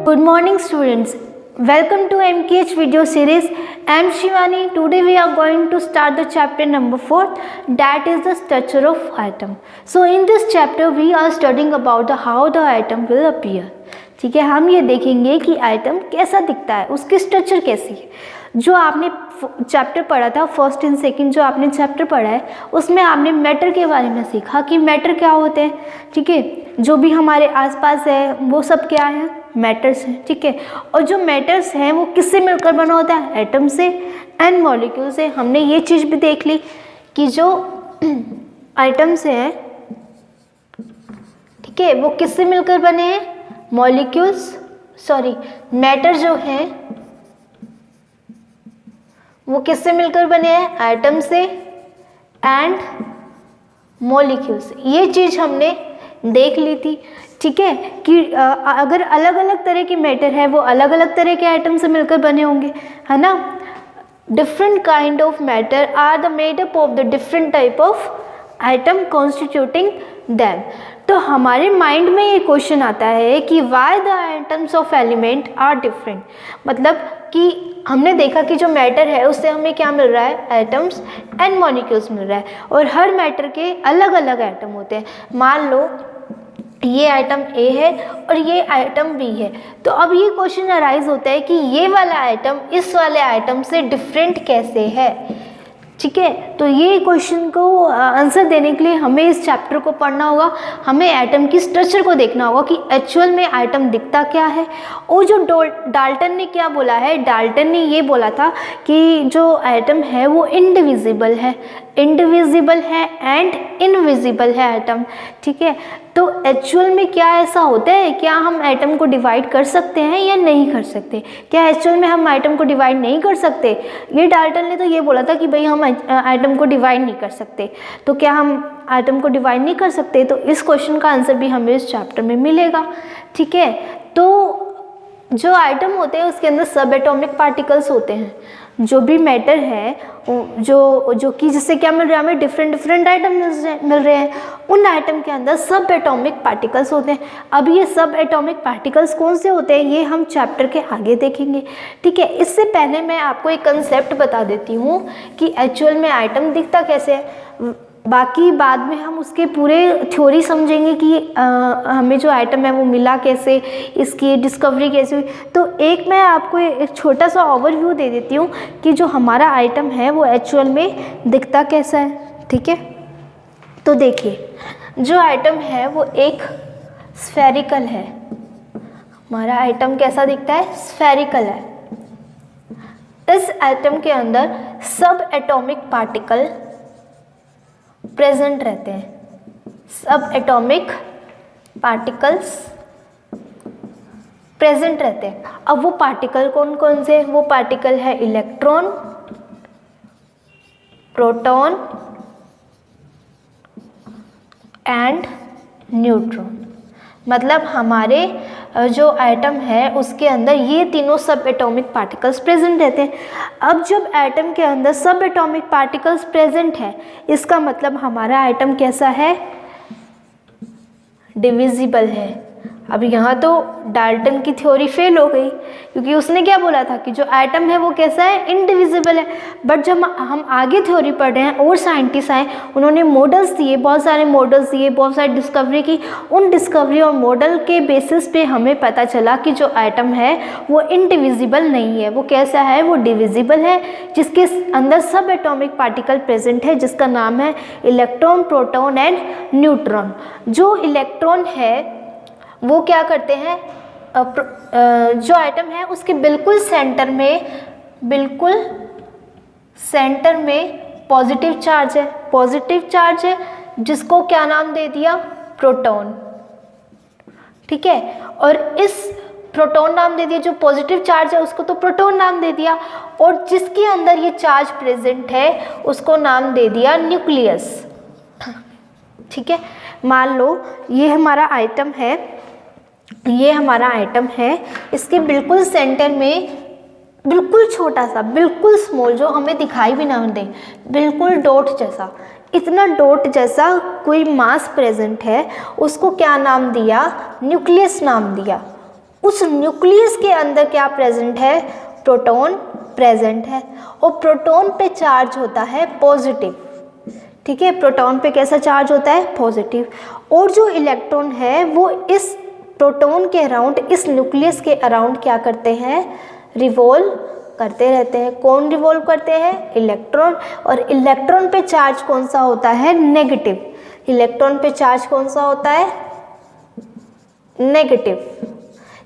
Good morning students. Welcome to MKH video series. I am Shivani. Today we are going to start the chapter number 4, that is the structure of atom. So in this chapter we are studying about how the atom will appear. ठीक है, हम ये देखेंगे कि item कैसा दिखता है, उसकी स्ट्रक्चर कैसी है। जो आपने चैप्टर पढ़ा था फर्स्ट एंड सेकंड, जो आपने चैप्टर पढ़ा है उसमें आपने मैटर के बारे में सीखा कि मैटर क्या होते हैं। ठीक है, जो भी हमारे आसपास है वो सब क्या है, मैटर्स हैं। ठीक है, और जो मैटर्स हैं वो किससे मिलकर बना होता है, एटम से एंड मॉलिक्यूल से। हमने ये चीज़ भी देख ली कि जो आइटम्स हैं, ठीक है, वो किससे मिलकर बने हैं, मैटर जो हैं वो किससे मिलकर बने हैं, एटम से एंड मॉलिक्यूल से। ये चीज़ हमने देख ली थी। ठीक है, कि अगर अलग अलग तरह की मैटर है वो अलग अलग तरह के आइटम से मिलकर बने होंगे, है ना। Different kind of matter are the made up of the different type of item constituting them. तो हमारे माइंड में ये क्वेश्चन आता है कि why the items of element are different. मतलब कि हमने देखा कि जो मैटर है उससे हमें क्या मिल रहा है, एटम्स एंड मॉलिक्यूल्स मिल रहा है, और हर मैटर के अलग अलग आइटम होते हैं। मान लो ये आइटम ए है और ये आइटम बी है, तो अब ये क्वेश्चन अराइज होता है कि ये वाला आइटम इस वाले आइटम से डिफरेंट कैसे है। ठीक है, तो ये क्वेश्चन को आंसर देने के लिए हमें इस चैप्टर को पढ़ना होगा, हमें एटम की स्ट्रक्चर को देखना होगा कि एक्चुअल में आइटम दिखता क्या है। और जो डाल्टन ने क्या बोला है, डाल्टन ने ये बोला था कि जो एटम है वो इंडिविजिबल है एंड इनविजिबल है एटम। ठीक है, तो एक्चुअल में क्या ऐसा होता है, क्या हम एटम को डिवाइड कर सकते हैं या नहीं कर सकते, क्या एक्चुअल में हम एटम को डिवाइड नहीं कर सकते। ये डाल्टन ने तो ये बोला था कि भाई हम एटम को डिवाइड नहीं कर सकते, तो क्या हम एटम को डिवाइड नहीं कर सकते, तो इस क्वेश्चन का आंसर भी हमें इस चैप्टर में मिलेगा। ठीक है, तो जो आइटम होते हैं उसके अंदर सब एटॉमिक पार्टिकल्स होते हैं। जो भी मैटर है जो कि जिससे क्या मिल रहा है, हमें डिफरेंट आइटम मिल रहे हैं, उन आइटम के अंदर सब एटॉमिक पार्टिकल्स होते हैं। अब ये सब एटॉमिक पार्टिकल्स कौन से होते हैं ये हम चैप्टर के आगे देखेंगे। ठीक है, इससे पहले मैं आपको एक कंसेप्ट बता देती हूँ कि एक्चुअल में आइटम दिखता कैसे है। बाकी बाद में हम उसके पूरे थ्योरी समझेंगे कि हमें जो आइटम है वो मिला कैसे, इसकी डिस्कवरी कैसे हुई। तो एक मैं आपको एक छोटा सा ओवरव्यू दे देती हूँ कि जो हमारा आइटम है वो एक्चुअल में दिखता कैसा है। ठीक है, तो देखिए जो आइटम है वो एक स्फेरिकल है। हमारा आइटम कैसा दिखता है, स्फेरिकल है। इस आइटम के अंदर सब एटॉमिक पार्टिकल प्रेजेंट रहते हैं, सब एटॉमिक पार्टिकल्स प्रेजेंट रहते हैं। अब वो पार्टिकल कौन कौन से, वो पार्टिकल है इलेक्ट्रॉन, प्रोटॉन एंड न्यूट्रॉन। मतलब हमारे जो एटम है उसके अंदर ये तीनों सब एटॉमिक पार्टिकल्स प्रेजेंट रहते हैं। अब जब एटम के अंदर सब एटॉमिक पार्टिकल्स प्रेजेंट है, इसका मतलब हमारा एटम कैसा है, डिविजिबल है। अब यहाँ तो डाल्टन की थ्योरी फेल हो गई, क्योंकि उसने क्या बोला था कि जो एटम है वो कैसा है, इनडिविजिबल है। बट जब हम आगे थ्योरी पढ़ रहे हैं और साइंटिस्ट आए, उन्होंने मॉडल्स दिए, बहुत सारे मॉडल्स दिए, बहुत सारी डिस्कवरी की। उन डिस्कवरी और मॉडल के बेसिस पे हमें पता चला कि जो एटम है वो इनडिविजिबल नहीं है, वो कैसा है, वो डिविजिबल है, जिसके अंदर सब एटॉमिक पार्टिकल प्रेजेंट है, जिसका नाम है इलेक्ट्रॉन, प्रोटॉन एंड न्यूट्रॉन। जो इलेक्ट्रॉन है वो क्या करते हैं, जो आइटम है उसके बिल्कुल सेंटर में पॉजिटिव चार्ज है, जिसको क्या नाम दे दिया, प्रोटॉन। ठीक है, और इस प्रोटॉन नाम दे दिया, जो पॉजिटिव चार्ज है उसको तो प्रोटॉन नाम दे दिया, और जिसके अंदर ये चार्ज प्रेजेंट है उसको नाम दे दिया न्यूक्लियस। ठीक है, मान लो ये हमारा आइटम है, इसके बिल्कुल सेंटर में बिल्कुल छोटा सा, बिल्कुल स्मॉल, जो हमें दिखाई भी ना दे, बिल्कुल डॉट जैसा, इतना डॉट जैसा कोई मास प्रेजेंट है, उसको क्या नाम दिया, न्यूक्लियस नाम दिया। उस न्यूक्लियस के अंदर क्या प्रेजेंट है, प्रोटॉन प्रेजेंट है, और प्रोटॉन पे चार्ज होता है पॉजिटिव, ठीक है, प्रोटॉन पे कैसा चार्ज होता है, पॉजिटिव, और जो इलेक्ट्रॉन है वो इस प्रोटॉन के अराउंड, इस न्यूक्लियस के अराउंड क्या करते हैं, रिवॉल्व करते रहते हैं। कौन रिवॉल्व करते हैं, इलेक्ट्रॉन, और इलेक्ट्रॉन पे चार्ज कौन सा होता है, नेगेटिव, इलेक्ट्रॉन पे चार्ज कौन सा होता है, नेगेटिव।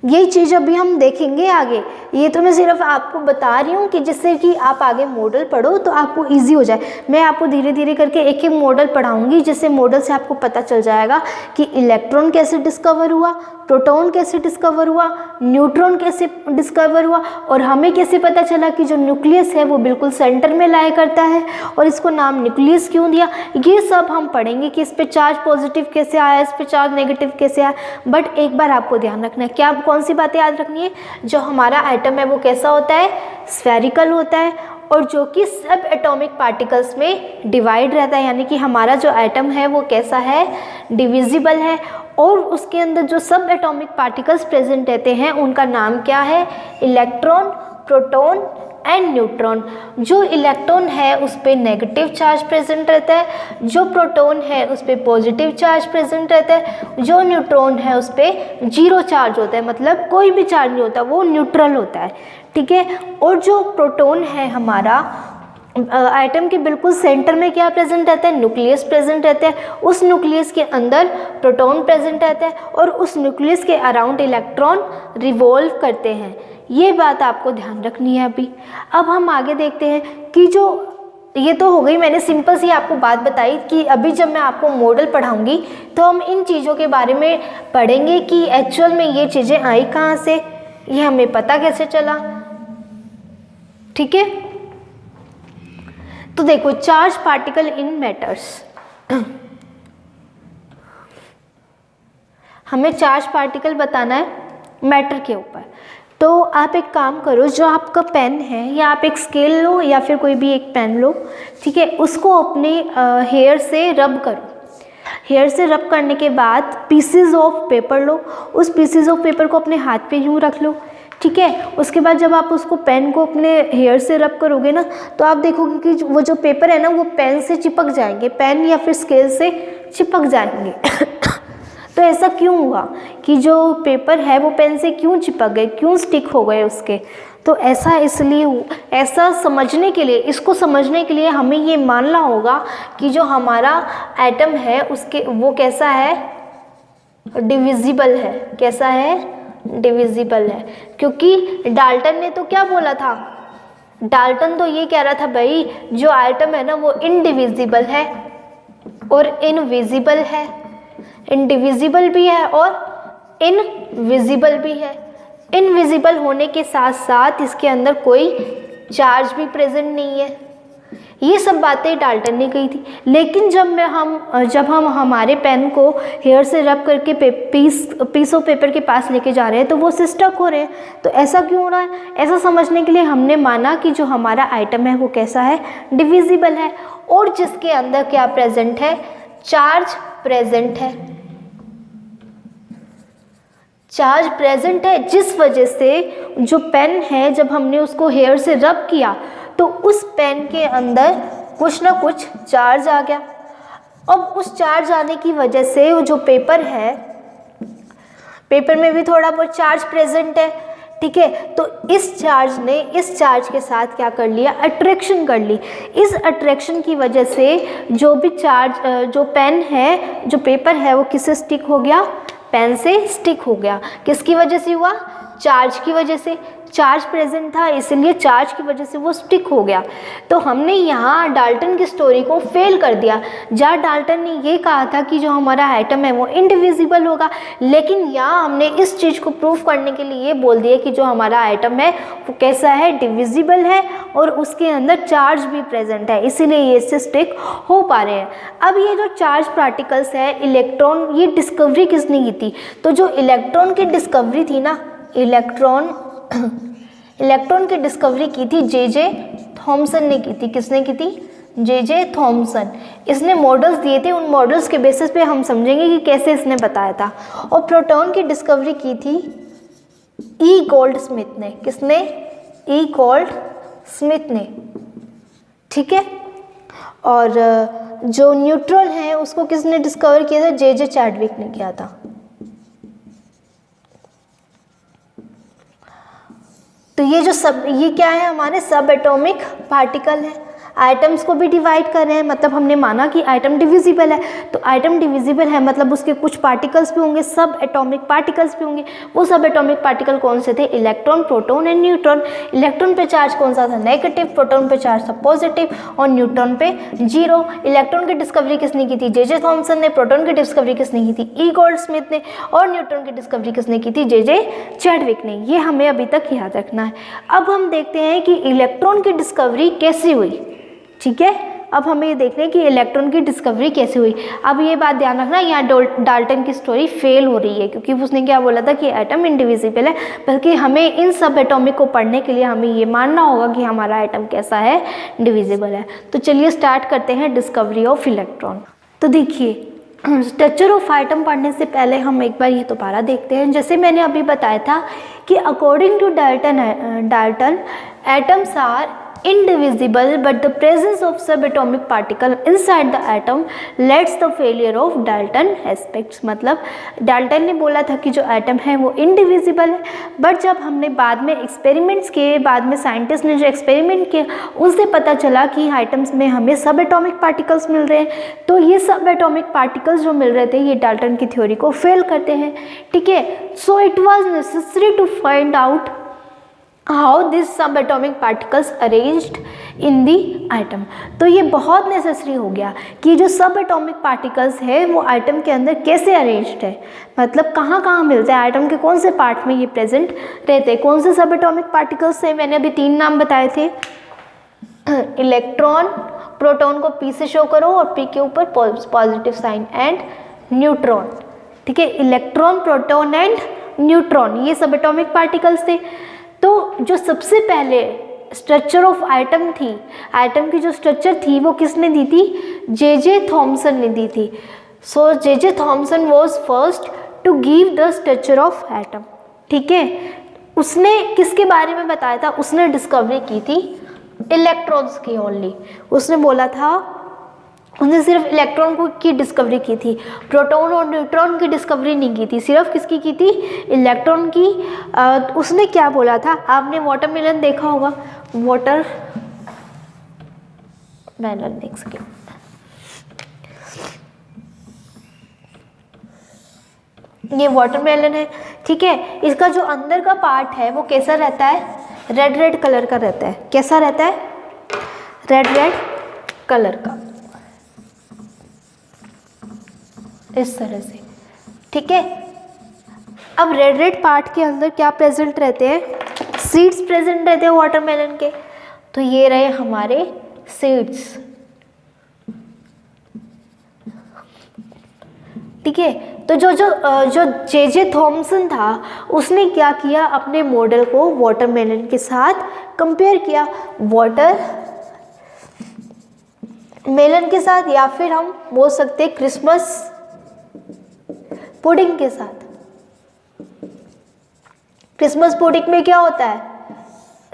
ये चीज़ अभी हम देखेंगे आगे, ये तो मैं सिर्फ आपको बता रही हूँ कि जिससे कि आप आगे मॉडल पढ़ो तो आपको इजी हो जाए। मैं आपको धीरे धीरे करके एक एक मॉडल पढ़ाऊँगी, जिससे मॉडल से आपको पता चल जाएगा कि इलेक्ट्रॉन कैसे डिस्कवर हुआ, प्रोटॉन कैसे डिस्कवर हुआ, न्यूट्रॉन कैसे डिस्कवर हुआ, और हमें कैसे पता चला कि जो न्यूक्लियस है वो बिल्कुल सेंटर में लाया करता है और इसको नाम न्यूक्लियस क्यों दिया। ये सब हम पढ़ेंगे कि इस पे चार्ज पॉजिटिव कैसे आया, इस पे चार्ज नेगेटिव कैसे आया। बट एक बार आपको ध्यान रखना है, क्या कौन सी बातें याद रखनी है, जो हमारा एटम है वो कैसा होता है, स्फेरिकल होता है, और जो कि सब एटॉमिक पार्टिकल्स में डिवाइड रहता है, यानी कि हमारा जो एटम है वो कैसा है, डिविजिबल है, और उसके अंदर जो सब एटॉमिक पार्टिकल्स प्रेजेंट रहते हैं उनका नाम क्या है, इलेक्ट्रॉन, प्रोटॉन एंड न्यूट्रॉन। जो इलेक्ट्रॉन है उस पर नेगेटिव चार्ज प्रेजेंट रहता है, जो प्रोटॉन है उस पर पॉजिटिव चार्ज प्रेजेंट रहता है, जो न्यूट्रॉन है उस पर जीरो चार्ज होता है, मतलब कोई भी चार्ज नहीं होता, वो न्यूट्रल होता है, ठीक है। और जो प्रोटॉन है हमारा आइटम के बिल्कुल सेंटर में क्या प्रेजेंट रहता है, न्यूक्लियस प्रेजेंट रहता है, उस न्यूक्लियस के अंदर प्रोटॉन प्रेजेंट रहता है, और उस न्यूक्लियस के अराउंड इलेक्ट्रॉन रिवॉल्व करते हैं। ये बात आपको ध्यान रखनी है। अभी अब हम आगे देखते हैं कि जो ये तो हो गई, मैंने सिंपल सी आपको बात बताई कि अभी जब मैं आपको मॉडल पढ़ाऊंगी तो हम इन चीज़ों के बारे में पढ़ेंगे कि एक्चुअल में ये चीज़ें आई कहाँ से, ये हमें पता कैसे चला, ठीक है। तो देखो, चार्ज पार्टिकल इन मैटर्स, हमें चार्ज पार्टिकल बताना है मैटर के ऊपर। तो आप एक काम करो, जो आपका पेन है या आप एक स्केल लो या फिर कोई भी एक पेन लो, ठीक है, उसको अपने हेयर से रब करो। हेयर से रब करने के बाद पीसेस ऑफ पेपर लो, उस पीसेस ऑफ पेपर को अपने हाथ पे यूँ रख लो, ठीक है। उसके बाद जब आप उसको पेन को अपने हेयर से रब करोगे ना, तो आप देखोगे कि वो जो पेपर है ना वो पेन से चिपक जाएंगे, पेन या फिर स्केल से चिपक जाएंगे। तो ऐसा क्यों हुआ कि जो पेपर है वो पेन से क्यों चिपक गए, क्यों स्टिक हो गए उसके, तो ऐसा इसलिए, ऐसा समझने के लिए, इसको समझने के लिए हमें ये मानना होगा कि जो हमारा एटम है उसके वो कैसा है, डिविजिबल है। कैसा है, डिविजिबल है। क्योंकि डाल्टन ने तो क्या बोला था, डाल्टन तो ये कह रहा था भाई जो एटम है ना वो इनडिविजिबल है और इनविजिबल है, इनडिविजिबल भी है और इनविजिबल भी है। इनविजिबल होने के साथ साथ इसके अंदर कोई चार्ज भी प्रेजेंट नहीं है। ये सब बातें डाल्टन ने कही थी। लेकिन जब हम हमारे पेन को हेयर से रब करके पीस ऑफ पेपर के पास लेके जा रहे हैं तो वो स्टक हो रहे हैं। तो ऐसा क्यों हो रहा है, ऐसा समझने के लिए हमने माना कि जो हमारा आइटम है वो कैसा है, डिविजिबल है और जिसके अंदर क्या प्रेजेंट है, चार्ज प्रेजेंट है। चार्ज प्रेजेंट है जिस वजह से जो पेन है जब हमने उसको हेयर से रब किया तो उस पेन के अंदर कुछ ना कुछ चार्ज आ गया। अब उस चार्ज आने की वजह से वो जो पेपर है, पेपर में भी थोड़ा बहुत चार्ज प्रेजेंट है, ठीक है। तो इस चार्ज ने इस चार्ज के साथ क्या कर लिया, अट्रैक्शन कर ली। इस अट्रैक्शन की वजह से जो भी चार्ज, जो पेन है, जो पेपर है वो किससे स्टिक हो गया, पेन से स्टिक हो गया। किसकी वजह से हुआ, चार्ज की वजह से। चार्ज प्रेजेंट था इसलिए चार्ज की वजह से वो स्टिक हो गया। तो हमने यहाँ डाल्टन की स्टोरी को फेल कर दिया। जहाँ डाल्टन ने ये कहा था कि जो हमारा आइटम है वो इंडिविजिबल होगा, लेकिन यहाँ हमने इस चीज़ को प्रूफ करने के लिए ये बोल दिया कि जो हमारा आइटम है वो कैसा है, डिविजिबल है और उसके अंदर चार्ज भी प्रेजेंट है, इसीलिए ये इससे स्टिक हो पा रहे हैं। अब ये जो चार्ज पार्टिकल्स है, इलेक्ट्रॉन, ये डिस्कवरी किसने की थी, तो जो इलेक्ट्रॉन की डिस्कवरी थी ना, इलेक्ट्रॉन की डिस्कवरी की थी जे थॉमसन ने की थी। किसने की थी, जे थॉमसन। इसने मॉडल्स दिए थे, उन मॉडल्स के बेसिस पे हम समझेंगे कि कैसे इसने बताया था। और प्रोटॉन की डिस्कवरी की थी ई गोल्ड स्मिथ ने, किसने? ई गोल्ड स्मिथ ने, ठीक है। और जो न्यूट्रॉन है उसको किसने डिस्कवर किया था? जे चैडविक ने किया था। तो ये क्या है? हमारे सब एटॉमिक पार्टिकल है। आइटम्स को भी डिवाइड कर रहे हैं, मतलब हमने माना कि आइटम डिविजिबल है, तो आइटम डिविजिबल है मतलब उसके कुछ पार्टिकल्स भी होंगे, सब एटॉमिक पार्टिकल्स भी होंगे। वो सब एटॉमिक पार्टिकल कौन से थे? Electron, proton and neutron. Electron पे चार्ज कौन सा था? नेगेटिव। प्रोटॉन पे चार्ज था पॉजिटिव और न्यूट्रॉन पे 0। इलेक्ट्रॉन की डिस्कवरी किसने की थी? जे थॉमसन ने। प्रोटॉन की डिस्कवरी किसने की थी? ई गोल्ड स्मिथ ने। और न्यूट्रॉन की डिस्कवरी किसने की थी? जे चैडविक ने। ये हमें अभी तक याद रखना है। अब हम देखते हैं कि इलेक्ट्रॉन की डिस्कवरी कैसे हुई, ठीक है। अब हमें ये देखना है कि इलेक्ट्रॉन की डिस्कवरी कैसे हुई। अब ये बात ध्यान रखना, यहाँ डाल्टन की स्टोरी फेल हो रही है, क्योंकि उसने क्या बोला था कि एटम इंडिविजिबल है, बल्कि हमें इन सब एटॉमिक को पढ़ने के लिए हमें ये मानना होगा कि हमारा एटम कैसा है? डिविजिबल है। तो चलिए स्टार्ट करते हैं डिस्कवरी ऑफ इलेक्ट्रॉन। तो देखिए, स्ट्रक्चर ऑफ आइटम पढ़ने से पहले हम एक बार ये दोबारा देखते हैं। जैसे मैंने अभी बताया था कि according to Dalton atoms are indivisible, but the presence of subatomic particle inside the atom leads the failure of Dalton aspects। मतलब डाल्टन ने बोला था कि जो एटम है वो इनडिविजिबल है, बट जब हमने बाद में एक्सपेरिमेंट्स किए, बाद में साइंटिस्ट ने जो एक्सपेरिमेंट किए उनसे पता चला कि आइटम्स में हमें सब एटॉमिक पार्टिकल्स मिल रहे हैं। तो ये सब एटॉमिक पार्टिकल्स जो मिल रहे थे ये डाल्टन की थ्योरी को फेल करते हैं, ठीक है। So it was necessary to find out how this sub atomic particles arranged in the atom. तो ये बहुत नेसेसरी हो गया कि जो सब एटॉमिक पार्टिकल्स है वो आइटम के अंदर कैसे अरेंज्ड है, मतलब कहाँ कहाँ मिलते हैं, आइटम के कौन से पार्ट में ये प्रेजेंट रहते हैं। कौन से सब एटॉमिक पार्टिकल्स हैं? मैंने अभी 3 नाम बताए थे, इलेक्ट्रॉन, प्रोटॉन को पी से शो करो और पी के ऊपर पॉजिटिव साइन, एंड न्यूट्रॉन, ठीक है। इलेक्ट्रॉन, प्रोटॉन एंड न्यूट्रॉन, ये सब एटॉमिक पार्टिकल्स थे। तो जो सबसे पहले स्ट्रक्चर ऑफ आइटम थी, आइटम की जो स्ट्रक्चर थी वो किसने दी थी? जे थॉमसन ने दी थी। So J Thomson was first to give the structure of atom, ठीक है। उसने किसके बारे में बताया था? उसने डिस्कवरी की थी इलेक्ट्रॉन्स की ओनली। उसने बोला था, उसने सिर्फ इलेक्ट्रॉन को की डिस्कवरी की थी, प्रोटॉन और न्यूट्रॉन की डिस्कवरी नहीं की थी, सिर्फ किसकी की थी? इलेक्ट्रॉन की। उसने क्या बोला था? आपने वाटरमेलन देखा होगा, वाटरमेलन देख सके, ये वाटरमेलन है, ठीक है। इसका जो अंदर का पार्ट है वो कैसा रहता है? रेड रेड कलर का रहता है। कैसा रहता है? रेड रेड कलर का, इस तरह से, ठीक है। अब रेड रेड पार्ट के अंदर क्या प्रेजेंट रहते हैं? सीड्स प्रेजेंट रहते हैं वाटरमेलन के। तो ये रहे हमारे सीड्स, ठीक है। तो जो जे थॉमसन था उसने क्या किया? अपने मॉडल को वाटरमेलन के साथ कंपेयर किया, वाटरमेलन के साथ, या फिर हम बोल सकते हैं क्रिसमस पुडिंग के साथ। क्रिसमस पुडिंग में क्या होता है?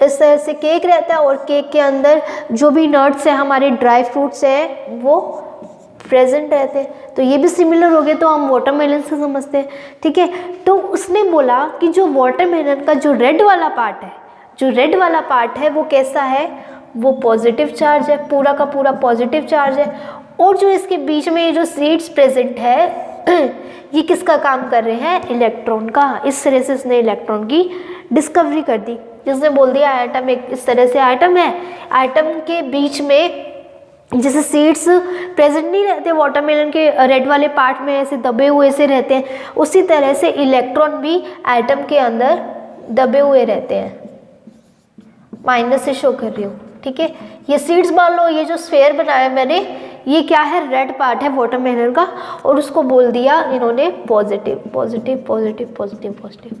इस तरह से केक रहता है और केक के अंदर जो भी नट्स है, हमारे ड्राई फ्रूट्स हैं, वो प्रेजेंट रहते हैं। तो ये भी सिमिलर हो गए, तो हम वाटरमेलन से समझते हैं, ठीक है। तो उसने बोला कि जो वाटरमेलन का जो रेड वाला पार्ट है, जो रेड वाला पार्ट है वो कैसा है? वो पॉजिटिव चार्ज है, पूरा का पूरा पॉजिटिव चार्ज है। और जो इसके बीच में ये जो सीड्स प्रेजेंट है ये किसका काम कर रहे हैं? इलेक्ट्रॉन का। इस तरह से उसने इलेक्ट्रॉन की डिस्कवरी कर दी, जिसने बोल दिया आइटम एक इस तरह से आइटम है, आइटम के बीच में जैसे सीड्स प्रेजेंट नहीं रहते वाटरमेलन के रेड वाले पार्ट में, ऐसे दबे हुए से रहते हैं, उसी तरह से इलेक्ट्रॉन भी आइटम के अंदर दबे हुए रहते हैं। माइनस से शो कर रही हूँ, ठीक है। ये सीड्स मान लो, ये जो स्फेयर बनाया मैंने, ये क्या है? रेड पार्ट है वाटरमेलन का, और उसको बोल दिया इन्होंने positive positive positive positive positive,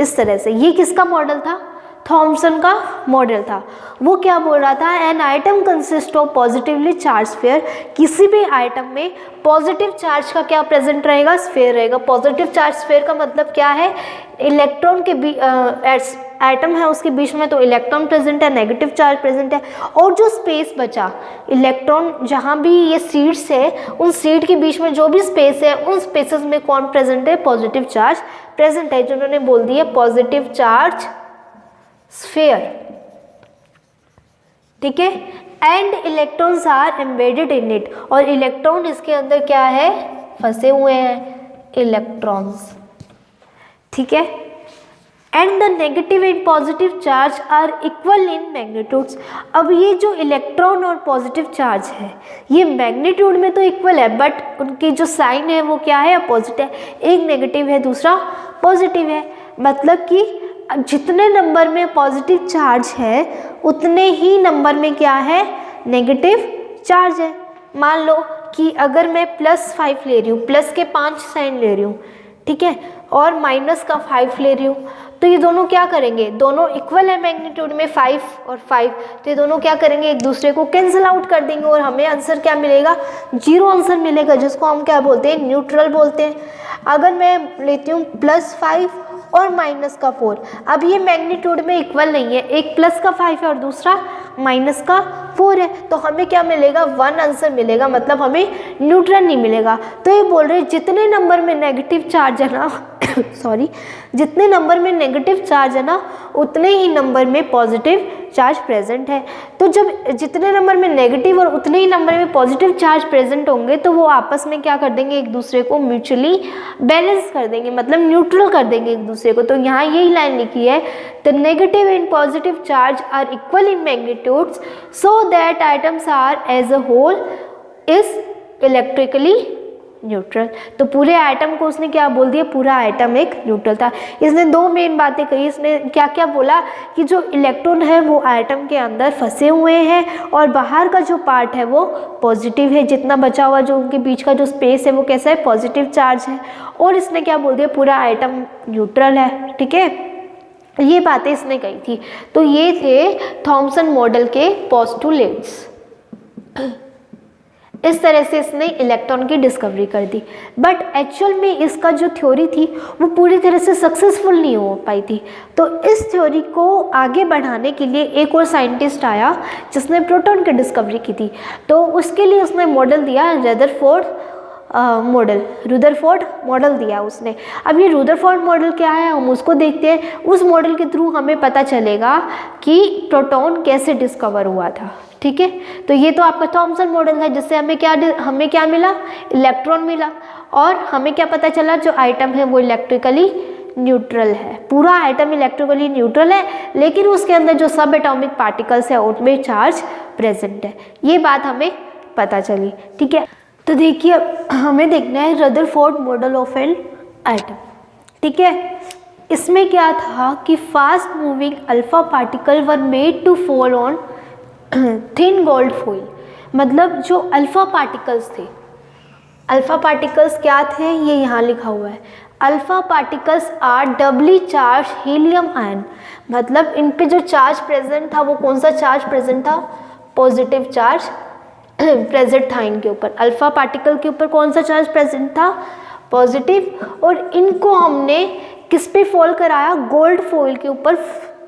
इस तरह से। ये किसका मॉडल था? थॉमसन का मॉडल था। वो क्या बोल रहा था, an item consist of positively charge sphere, किसी भी आइटम में पॉजिटिव चार्ज का क्या प्रेजेंट रहेगा, स्फीयर रहेगा। पॉजिटिव चार्ज स्फीयर का मतलब क्या है, इलेक्ट्रॉन के एटम है उसके बीच में तो इलेक्ट्रॉन प्रेजेंट है, नेगेटिव चार्ज प्रेजेंट है, और जो स्पेस बचा इलेक्ट्रॉन, जहाँ भी ये सीड्स है उन सीड के बीच में जो भी स्पेस है उन स्पेसेस में कौन प्रेजेंट है, पॉजिटिव चार्ज प्रेजेंट है, जो उन्होंने बोल दिया पॉजिटिव चार्ज स्फीयर। ठीक है, and electrons are embedded in it, और इलेक्ट्रॉन इसके अंदर क्या है, फंसे हुए हैं, इलेक्ट्रॉन्स। ठीक है, and the negative and positive charge are equal in magnitudes. अब ये जो इलेक्ट्रॉन और पॉजिटिव चार्ज है ये मैग्नीट्यूड में तो इक्वल है, बट उनकी जो साइन है वो क्या है, अपोजिट है। एक नेगेटिव है दूसरा पॉजिटिव है, मतलब कि जितने नंबर में पॉजिटिव चार्ज है उतने ही नंबर में क्या है, नेगेटिव चार्ज है। मान लो कि अगर मैं +5 ले रही हूँ, प्लस के 5 साइन ले रही हूँ, ठीक है, और माइनस का 5 ले रही हूँ, तो ये दोनों क्या करेंगे, दोनों इक्वल है मैग्नीट्यूड में, 5 और 5, तो ये दोनों क्या करेंगे, एक दूसरे को कैंसिल आउट कर देंगे और हमें आंसर क्या मिलेगा, 0 आंसर मिलेगा, जिसको हम क्या बोलते हैं, न्यूट्रल बोलते हैं। अगर मैं लेती हूँ +5 और माइनस का 4, अब ये मैग्नीट्यूड में इक्वल नहीं है, एक प्लस का 5 है और दूसरा माइनस का 4 है, तो हमें क्या मिलेगा, 1 आंसर मिलेगा, मतलब हमें न्यूट्रल नहीं मिलेगा। तो ये बोल रहे हैं जितने नंबर में नेगेटिव चार्ज है ना सॉरी, जितने नंबर में नेगेटिव चार्ज है ना उतने ही नंबर में पॉजिटिव चार्ज प्रेजेंट है। तो जब जितने नंबर में नेगेटिव और उतने ही नंबर में पॉजिटिव चार्ज प्रेजेंट होंगे तो वो आपस में क्या कर देंगे, एक दूसरे को म्यूचुअली बैलेंस कर देंगे, मतलब न्यूट्रल कर देंगे एक दूसरे को। तो यहाँ यही लाइन लिखी है, the negative and positive charge are equal in magnitudes so that items are as a whole is electrically neutral. तो पूरे आइटम को उसने क्या बोल दिया, पूरा आइटम एक न्यूट्रल था। इसने दो मेन बातें कही, इसने क्या क्या बोला कि जो इलेक्ट्रॉन है वो आइटम के अंदर फंसे हुए हैं और बाहर का जो पार्ट है वो पॉजिटिव है, जितना बचा हुआ जो उनके बीच का जो स्पेस है वो कैसा है, पॉजिटिव चार्ज है। और इसने क्या बोल दिया, पूरा आइटम न्यूट्रल है। ठीक है, ये बातें इसने कही थी। तो ये थे थॉमसन मॉडल के पोस्टुलेट्स। इस तरह से इसने इलेक्ट्रॉन की डिस्कवरी कर दी, बट एक्चुअल में इसका जो थ्योरी थी वो पूरी तरह से सक्सेसफुल नहीं हो पाई थी। तो इस थ्योरी को आगे बढ़ाने के लिए एक और साइंटिस्ट आया जिसने प्रोटॉन की डिस्कवरी की थी। तो उसके लिए उसने मॉडल दिया रदरफोर्ड मॉडल, रुदरफोर्ड मॉडल दिया उसने। अब ये रुदरफोर्ड मॉडल क्या है हम उसको देखते हैं। उस मॉडल के थ्रू हमें पता चलेगा कि प्रोटॉन कैसे डिस्कवर हुआ था। ठीक है, तो ये तो आपका थॉमसन मॉडल है जिससे हमें क्या मिला, इलेक्ट्रॉन मिला, और हमें क्या पता चला, जो आइटम है वो इलेक्ट्रिकली न्यूट्रल है। पूरा आइटम इलेक्ट्रिकली न्यूट्रल है, लेकिन उसके अंदर जो सब एटॉमिक पार्टिकल्स है उनमें चार्ज प्रेजेंट है। ये बात हमें पता चली। ठीक है, तो देखिए हमें देखना है Rutherford model of an atom. ठीक है, इसमें क्या था कि fast moving alpha particle were made to fall on thin gold foil. मतलब जो अल्फा पार्टिकल्स थे, अल्फा पार्टिकल्स क्या थे, ये यहाँ लिखा हुआ है, alpha particles are doubly charged helium ion. मतलब इन पे जो चार्ज प्रेजेंट था वो कौन सा चार्ज प्रेजेंट था, पॉजिटिव चार्ज प्रेजेंट था इनके ऊपर। अल्फा पार्टिकल के ऊपर कौन सा चार्ज प्रेजेंट था, पॉजिटिव। और इनको हमने किस पे फॉल कराया, गोल्ड फॉइल के ऊपर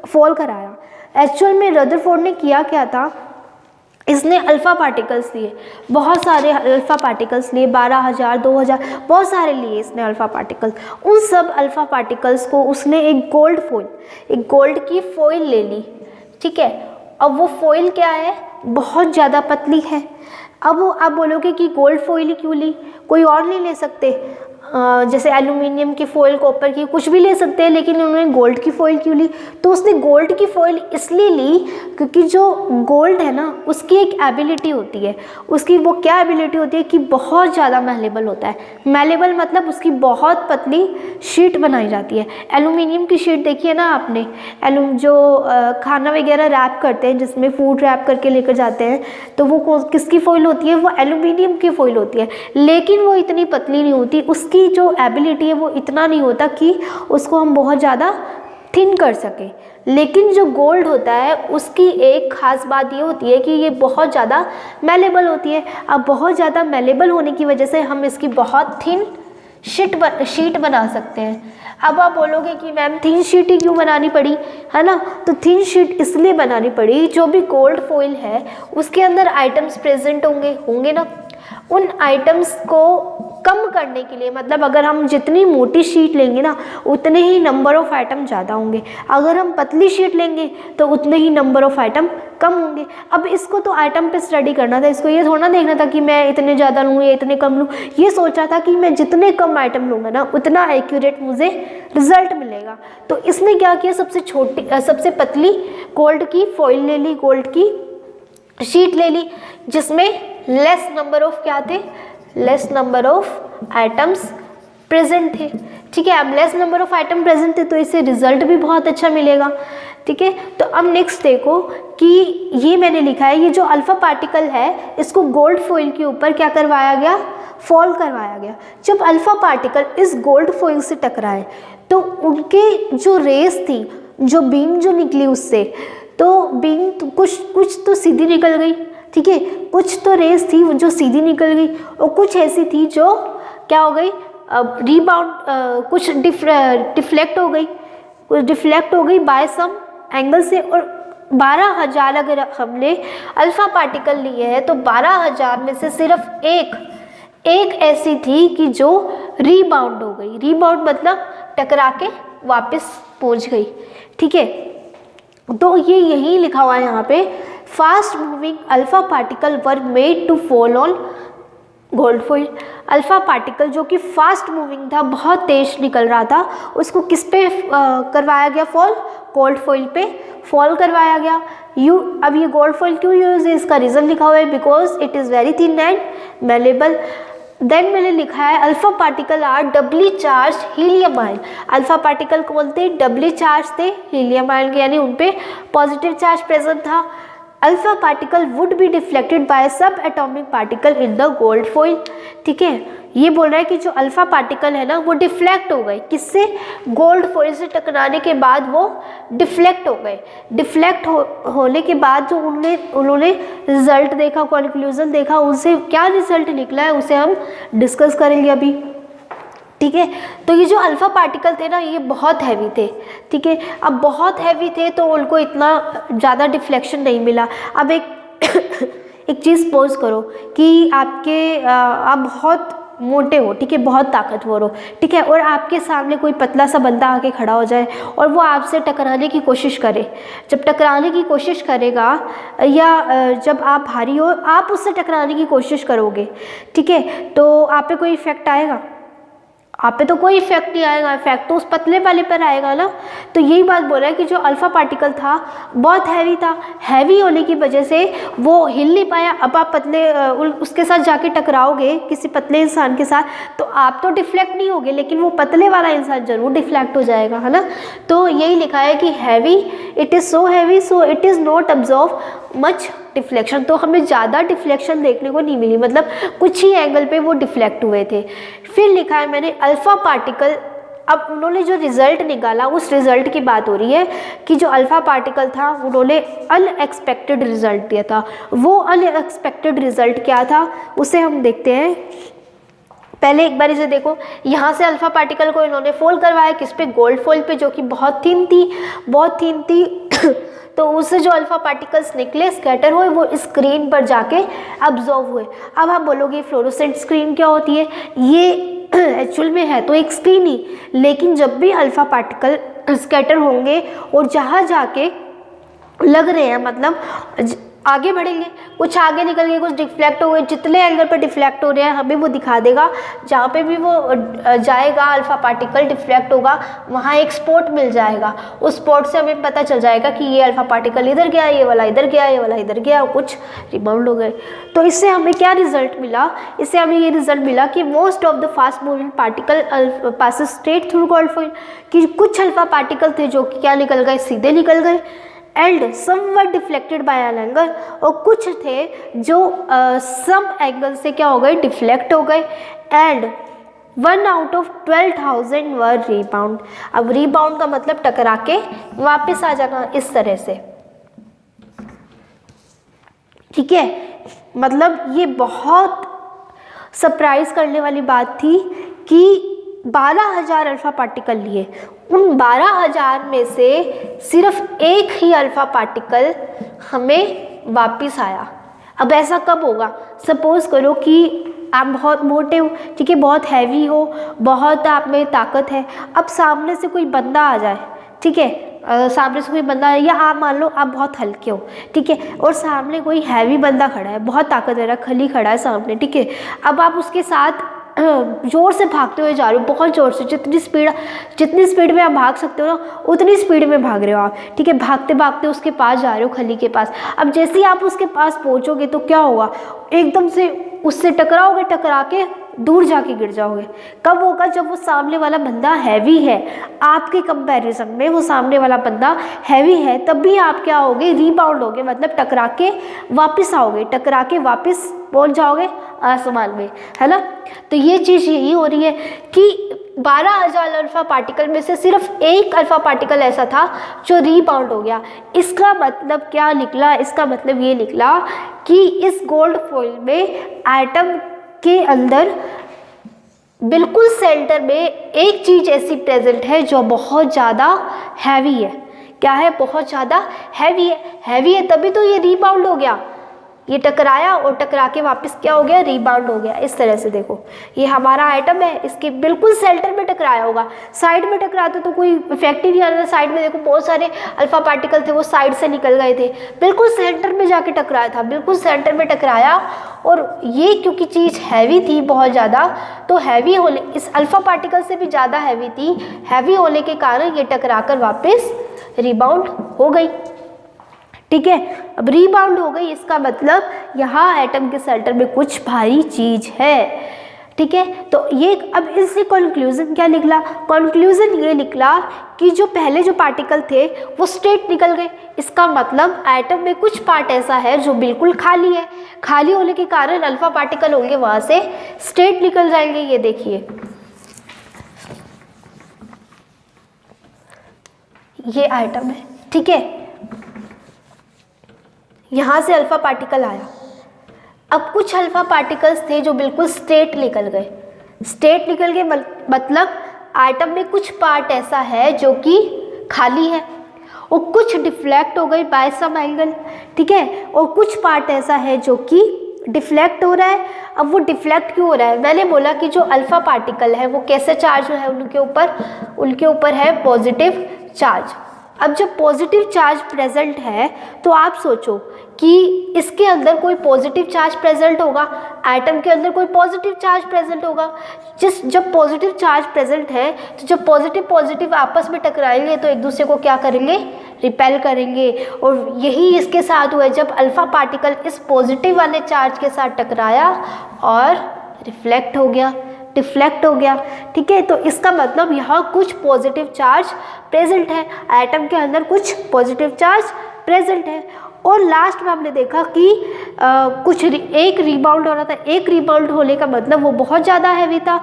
फॉल कराया। एक्चुअल में रदरफोर्ड ने किया क्या था, इसने अल्फ़ा पार्टिकल्स लिए, बहुत सारे अल्फ़ा पार्टिकल्स लिए, 12,000 2,000 बहुत सारे लिए इसने अल्फ़ा पार्टिकल्स। उन सब अल्फ़ा पार्टिकल्स को उसने एक गोल्ड की फॉइल ले ली। ठीक है, अब वो फॉइल क्या है, बहुत ज़्यादा पतली है। अब आप बोलोगे कि गोल्ड फॉइल ही क्यों ली, कोई और नहीं ले सकते, जैसे एल्यूमिनियम की फॉइल, कॉपर की, कुछ भी ले सकते हैं, लेकिन उन्होंने गोल्ड की फॉइल क्यों ली। तो उसने गोल्ड की फॉइल इसलिए ली क्योंकि जो गोल्ड है ना उसकी एक एबिलिटी होती है, उसकी वो क्या एबिलिटी होती है कि बहुत ज़्यादा मैलेबल होता है। मैलेबल मतलब उसकी बहुत पतली शीट बनाई जाती है। एल्यूमिनियम की शीट देखी है ना आपने, जो खाना वगैरह रैप करते हैं, जिसमें फूड रैप करके लेकर जाते हैं, तो वो किसकी फॉइल होती है, वो एल्यूमिनियम की फॉइल होती है। लेकिन वो इतनी पतली नहीं होती, उसकी जो एबिलिटी है वो इतना नहीं होता कि उसको हम बहुत ज़्यादा थिन कर सकें। लेकिन जो गोल्ड होता है उसकी एक ख़ास बात ये होती है कि ये बहुत ज़्यादा मेलेबल होती है। अब बहुत ज़्यादा मेलेबल होने की वजह से हम इसकी बहुत थिन शीट बना सकते हैं। अब आप बोलोगे कि मैम थिन शीट ही क्यों बनानी पड़ी, है ना? तो थिन शीट इसलिए बनानी पड़ी, जो भी गोल्ड फॉइल है उसके अंदर आइटम्स प्रेजेंट होंगे ना, उन आइटम्स को कम करने के लिए, मतलब अगर हम जितनी मोटी शीट लेंगे ना उतने ही नंबर ऑफ आइटम ज़्यादा होंगे, अगर हम पतली शीट लेंगे तो उतने ही नंबर ऑफ आइटम कम होंगे। अब इसको तो आइटम पे स्टडी करना था, इसको ये थोड़ा देखना था कि मैं इतने ज़्यादा लूँ या इतने कम लूँ, ये सोचा था कि मैं जितने कम आइटम लूँगा ना उतना एक्यूरेट मुझे रिजल्ट मिलेगा। तो इसने क्या किया, सबसे पतली गोल्ड की फॉइल ले ली, गोल्ड की शीट ले ली, जिसमें लेस नंबर ऑफ क्या थे, less number of items present थे। ठीक है, अब less number of item present थे तो इससे रिजल्ट भी बहुत अच्छा मिलेगा। ठीक है, तो अब नेक्स्ट देखो कि ये मैंने लिखा है, ये जो अल्फा पार्टिकल है इसको गोल्ड फॉइल के ऊपर क्या करवाया गया, फॉल करवाया गया। जब अल्फा पार्टिकल इस गोल्ड फॉइल से टकराए तो उनके जो रेस थी, जो बीम जो निकली उससे, तो बीम तो कुछ तो सीधी निकल गई, ठीक है, कुछ तो रेस थी जो सीधी निकल गई और कुछ ऐसी थी जो क्या हो गई, रीबाउंड, कुछ डिफ्लेक्ट हो गई बाय सम एंगल से। और 12,000 अगर हमने अल्फा पार्टिकल लिए हैं तो 12,000 में से सिर्फ एक ऐसी थी कि जो रीबाउंड हो गई। रीबाउंड मतलब टकरा के वापस पहुंच गई। ठीक है, तो ये यही लिखा हुआ है यहाँ पे, fast moving alpha particle were made to fall on gold foil. Alpha particle जो कि फास्ट मूविंग था, बहुत तेज निकल रहा था, उसको किस पे करवाया गया फॉल, गोल्ड फॉइल पे फॉल करवाया गया। अब ये गोल्ड फॉइल क्यों यूज है, इसका रीज़न लिखा हुआ है, because it is very thin and malleable. Then मैंने लिखा है alpha particle are doubly charged helium ion. Alpha particle कौन थे, डबली चार्ज थे हीलियम आयन के, यानी उन पे पॉजिटिव चार्ज प्रेजेंट था। Alpha particle would be deflected by sub atomic particle in the gold foil. ठीक है, ये बोल रहा है कि जो अल्फा पार्टिकल है ना वो डिफ्लेक्ट हो गए, किससे, गोल्ड फॉइल से टकराने के बाद वो डिफ्लेक्ट हो गए। डिफ्लेक्ट होने के बाद जो उन्होंने रिजल्ट देखा, कंक्लूजन देखा, उनसे क्या रिजल्ट निकला है उसे हम डिस्कस करेंगे अभी। ठीक है, तो ये जो अल्फा पार्टिकल थे ना ये बहुत हैवी थे। ठीक है, अब बहुत हैवी थे तो उनको इतना ज़्यादा डिफ्लेक्शन नहीं मिला। अब एक चीज़ सपोज करो कि आप बहुत मोटे हो, ठीक है, बहुत ताकतवर हो, ठीक है, और आपके सामने कोई पतला सा बंदा आके खड़ा हो जाए और वो आपसे टकराने की कोशिश करे। जब टकराने की कोशिश करेगा या जब आप भारी हो, आप उससे टकराने की कोशिश करोगे, ठीक है, तो आप पे कोई इफेक्ट आएगा, आप पे तो कोई इफेक्ट नहीं आएगा, इफेक्ट तो उस पतले वाले पर आएगा ना। तो यही बात बोल रहा है कि जो अल्फा पार्टिकल था बहुत हैवी था, हैवी होने की वजह से वो हिल नहीं पाया। अब आप उसके साथ जाके टकराओगे किसी पतले इंसान के साथ तो आप तो डिफ्लेक्ट नहीं होगे, लेकिन वो पतले वाला इंसान जरूर डिफ्लेक्ट हो जाएगा, है ना। तो यही लिखा है कि heavy, it is so heavy so it is not absorb much deflection. तो हमें ज़्यादा डिफ्लेक्शन देखने को नहीं मिली, मतलब कुछ ही एंगल पे वो डिफ्लेक्ट हुए थे। फिर लिखा है मैंने अल्फा पार्टिकल, अब उन्होंने जो रिज़ल्ट निकाला उस रिज़ल्ट की बात हो रही है कि जो अल्फा पार्टिकल था उन्होंने अनएक्सपेक्टेड रिज़ल्ट दिया था। वो अनएक्सपेक्टेड रिज़ल्ट क्या था उसे हम देखते हैं। पहले एक बार इसे देखो, यहाँ से अल्फा पार्टिकल को इन्होंने फोल्ड करवाया, किस पे, गोल्ड फॉइल पे, जो कि बहुत थिन थी तो उससे जो अल्फा पार्टिकल्स निकले, स्कैटर हुए, वो स्क्रीन पर जाके अब्जॉर्व हुए। अब आप बोलोगे फ्लोरोसेंट स्क्रीन क्या होती है, ये एक्चुअल में है तो एक स्क्रीन ही, लेकिन जब भी अल्फा पार्टिकल स्कैटर होंगे और जहाँ जाके लग रहे हैं, मतलब आगे बढ़ेंगे, कुछ आगे निकल गए, कुछ डिफ्लेक्ट हो गए, जितने एंगल पर डिफ्लेक्ट हो रहे हैं हमें वो दिखा देगा। जहाँ पे भी वो जाएगा अल्फा पार्टिकल डिफ्लेक्ट होगा, वहाँ एक स्पॉट मिल जाएगा, उस स्पॉट से हमें पता चल जाएगा कि ये अल्फा पार्टिकल इधर गया, ये वाला इधर गया, ये वाला इधर गया, और कुछ रिबाउंड हो गए। तो इससे हमें क्या रिजल्ट मिला, इससे हमें ये रिजल्ट मिला कि most of the fast moving particle passes straight through gold foil, कि कुछ अल्फा पार्टिकल थे जो कि क्या निकल गए, सीधे निकल गए, and some were deflected by an angle, और कुछ थे जो सम एंगल से क्या हो गए, डिफ्लेक्ट हो गए, and 1 out of 12,000 were rebound. अब रीबाउंड का मतलब टकरा के वापस आ जाना, इस तरह से, ठीक है। मतलब ये बहुत सरप्राइज करने वाली बात थी कि 12,000 अल्फा पार्टिकल लिए, उन 12,000 में से सिर्फ एक ही अल्फा पार्टिकल हमें वापस आया। अब ऐसा कब होगा? सपोज करो कि आप बहुत मोटे हो, ठीक है, बहुत हैवी हो, बहुत आप में ताकत है। अब सामने से कोई बंदा आ जाए, ठीक है, सामने से कोई बंदा है, या आप मान लो आप बहुत हल्के हो, ठीक है, और सामने कोई हैवी बंदा खड़ा है, बहुत ताकतवर है, खली खड़ा है सामने, ठीक है। अब आप उसके साथ जोर से भागते हुए जा रहे हो, बहुत जोर से, जितनी स्पीड में आप भाग सकते हो ना उतनी स्पीड में भाग रहे हो आप, ठीक है। भागते भागते उसके पास जा रहे हो, खली के पास। अब जैसे ही आप उसके पास पहुंचोगे तो क्या होगा? एकदम से उससे टकराओगे, टकरा के दूर जाके गिर जाओगे। कब होगा? जब वो सामने वाला बंदा हैवी है, आपके कंपैरिजन में वो सामने वाला बंदा हैवी है, तब भी आप क्या होगे? रीबाउंड होगे, मतलब टकरा के वापस आओगे, टकरा के वापस पहुंच जाओगे आसमान में, है ना। तो ये चीज़ यही हो रही है कि 12,000 अल्फा पार्टिकल में से सिर्फ एक अल्फा पार्टिकल ऐसा था जो रीबाउंड हो गया। इसका मतलब क्या निकला? इसका मतलब ये निकला कि इस गोल्ड फॉइल में एटम के अंदर बिल्कुल सेंटर में एक चीज़ ऐसी प्रेजेंट है जो बहुत ज़्यादा हैवी है। क्या है? बहुत ज़्यादा हैवी है। हैवी है तभी तो ये रीबाउंड हो गया, ये टकराया और टकरा के वापस क्या हो गया? रीबाउंड हो गया। इस तरह से देखो, ये हमारा एटम है, इसके बिल्कुल सेंटर में टकराया होगा। साइड में टकराते तो कोई इफेक्ट ही नहीं आता। साइड में देखो बहुत सारे अल्फा पार्टिकल थे, वो साइड से निकल गए थे। बिल्कुल सेंटर में जाके टकराया था, बिल्कुल सेंटर में टकराया। और ये क्योंकि चीज़ हैवी थी बहुत ज़्यादा, तो हैवी होने, इस अल्फा पार्टिकल से भी ज़्यादा हैवी थी, हैवी होने के कारण ये टकरा कर वापस रिबाउंड हो गई, ठीक है। अब रीबाउंड हो गई, इसका मतलब यहाँ एटम के सेंटर में कुछ भारी चीज़ है, ठीक है। तो ये अब इससे कंक्लूजन क्या निकला? कंक्लूजन ये निकला कि जो पहले जो पार्टिकल थे वो स्ट्रेट निकल गए। इसका मतलब एटम में कुछ पार्ट ऐसा है जो बिल्कुल खाली है। खाली होने के कारण अल्फा पार्टिकल होंगे वहाँ से स्ट्रेट निकल जाएंगे। ये देखिए, ये एटम है, ठीक है। यहाँ से अल्फा पार्टिकल आया। अब कुछ अल्फा पार्टिकल्स थे जो बिल्कुल स्ट्रेट निकल गए। स्ट्रेट निकल गए मतलब एटम में कुछ पार्ट ऐसा है जो कि खाली है, और कुछ डिफ्लेक्ट हो गई बाय सम एंगल, ठीक है। और कुछ पार्ट ऐसा है जो कि डिफ्लेक्ट हो रहा है। अब वो डिफ्लेक्ट क्यों हो रहा है? मैंने बोला कि जो अल्फा पार्टिकल है वो कैसे चार्ज है, उनके ऊपर है पॉजिटिव चार्ज। अब जब पॉजिटिव चार्ज प्रेजेंट है तो आप सोचो कि इसके अंदर कोई पॉजिटिव चार्ज प्रेजेंट होगा, एटम के अंदर कोई पॉजिटिव चार्ज प्रेजेंट होगा। जब पॉजिटिव चार्ज प्रेजेंट है तो जब पॉजिटिव आपस में टकराएंगे तो एक दूसरे को क्या करेंगे? रिपेल करेंगे। और यही इसके साथ हुआ जब अल्फा पार्टिकल इस पॉजिटिव वाले चार्ज के साथ टकराया और रिफ्लेक्ट हो गया, डिफ्लेक्ट हो गया, ठीक है। तो इसका मतलब यहाँ कुछ पॉजिटिव चार्ज प्रेजेंट है, एटम के अंदर कुछ पॉजिटिव चार्ज प्रेजेंट है। और लास्ट में हमने देखा कि एक रिबाउंड हो रहा था। एक रिबाउंड होने का मतलब वो बहुत ज़्यादा हैवी था,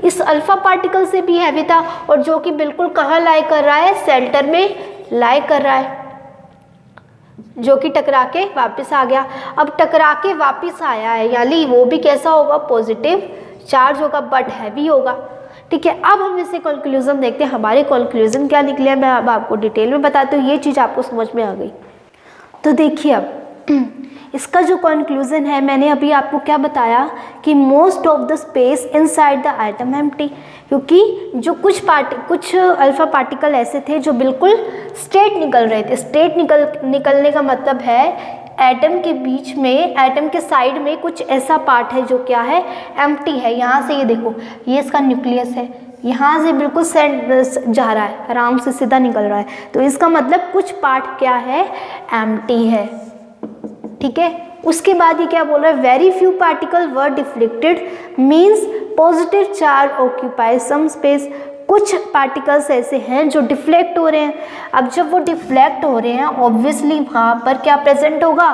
इस अल्फा पार्टिकल से भी हैवी था, और जो कि बिल्कुल कहाँ लाई कर रहा है? सेंटर में लाई कर रहा है, जो कि टकरा के वापस आ गया। अब टकरा के वापस आया है, यानी वो भी कैसा होगा? पॉजिटिव चार्ज होगा, बट हैवी होगा, ठीक है। अब हम इससे कंक्लूजन देखते हैं, हमारे कंक्लूजन क्या निकले। मैं अब आपको डिटेल में बताती हूँ, ये चीज़ आपको समझ में आ गई। तो देखिए, अब इसका जो कंक्लूजन है, मैंने अभी आपको क्या बताया कि most of the space inside the atom empty, क्योंकि जो कुछ अल्फा पार्टिकल ऐसे थे जो बिल्कुल स्ट्रेट निकल रहे थे। स्ट्रेट निकलने का मतलब है एटम के बीच में, एटम के साइड में कुछ ऐसा पार्ट है जो क्या है? एम्प्टी है। यहाँ से ये देखो, ये इसका न्यूक्लियस है, यहाँ से बिल्कुल जा रहा है, आराम से सीधा निकल रहा है। तो इसका मतलब कुछ पार्ट क्या है? एम्प्टी है, ठीक है। उसके बाद ये क्या बोल रहा है? Very few particle were deflected, means positive charge occupy some space. कुछ पार्टिकल्स ऐसे हैं जो डिफ्लेक्ट हो रहे हैं। अब जब वो डिफ्लेक्ट हो रहे हैं, ऑब्वियसली वहाँ पर क्या प्रेजेंट होगा?